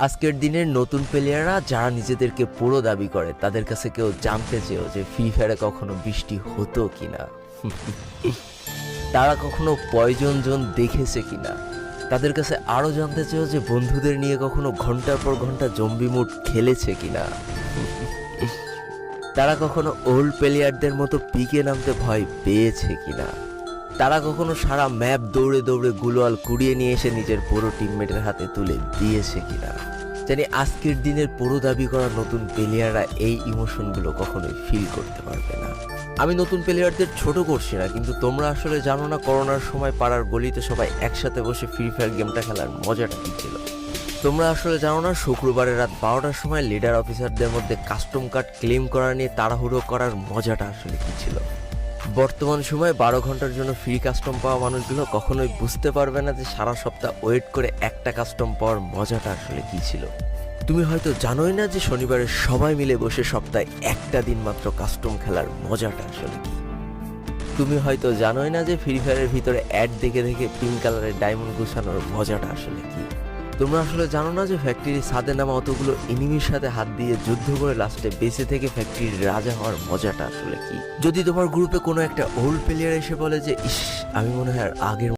আজকের দিনের নতুন প্লেয়াররা যারা নিজেদেরকে পুরো দাবি করে তাদের কাছে কেউ জানতে চেয়েও যে ফ্রি ফায়ারে কখনো বৃষ্টি হতো কিনা, তারা কখনো পয়জন জোন দেখেছে কিনা, তাদের কাছে আরো জানতে চেয়েও যে বন্ধুদের নিয়ে কখনো ঘন্টার পর ঘন্টা জম্বি মুড খেলেছে কিনা, তারা কখনো ওল্ড প্লেয়ারদের মতো পিকে নামতে ভয় পেয়েছে কিনা, তারা কখনো সারা ম্যাপ দৌড়ে দৌড়ে গুলোয়াল কুড়িয়ে নিয়ে এসে নিজের পুরো টিমমেটের হাতে তুলে দিয়েছে কিনা। জানি আজকের দিনের পুরো দাবি করা নতুন প্লেয়াররা এই ইমোশনগুলো কখনোই ফিল করতে পারবে না। আমি নতুন প্লেয়ারদের ছোট করছি না, কিন্তু তোমরা আসলে জানো না করোনার সময় পাড়ার গলিতে সবাই একসাথে বসে ফ্রি ফায়ার গেমটা খেলার মজাটা কী ছিল। তোমরা আসলে জানো না শুক্রবারের রাত 12টার সময় লিডার অফিসারদের মধ্যে কাস্টম কার্ড ক্লেম করা নিয়ে তাড়াহুড়ো করার মজাটা আসলে কী ছিল। বর্তমান সময়ে 12 ঘন্টার জন্য ফ্রি কাস্টম পাওয়া মানুষগুলো কখনোই বুঝতে পারবে না যে সারা সপ্তাহ ওয়েট করে একটা কাস্টম পাওয়ার মজাটা আসলে কী ছিল। তুমি হয়তো জানোই না যে শনিবারে সবাই মিলে বসে সপ্তাহে একটা দিন মাত্র কাস্টম খেলার মজাটা আসলে কী। তুমি হয়তো জানোই না যে ফ্রি ফায়ারের ভিতরে অ্যাড দেখে দেখে পিঙ্ক কালারের ডায়মন্ড গুছানোর মজাটা আসলে কী। তোমরা আসলে জানো না যে ফ্যাক্টরির ছাদে নামা অতগুলো এনিমির সাথে হাত দিয়ে যুদ্ধ করে লাস্টে বেঁচে থেকে ফ্যাক্টরির রাজা হওয়ার মজাটা আসলে কি। যদি তোমার গ্রুপে কোনো একটা ওল্ড প্লেয়ার এসে বলে যে ইস, আমি মনে হয় আর আগের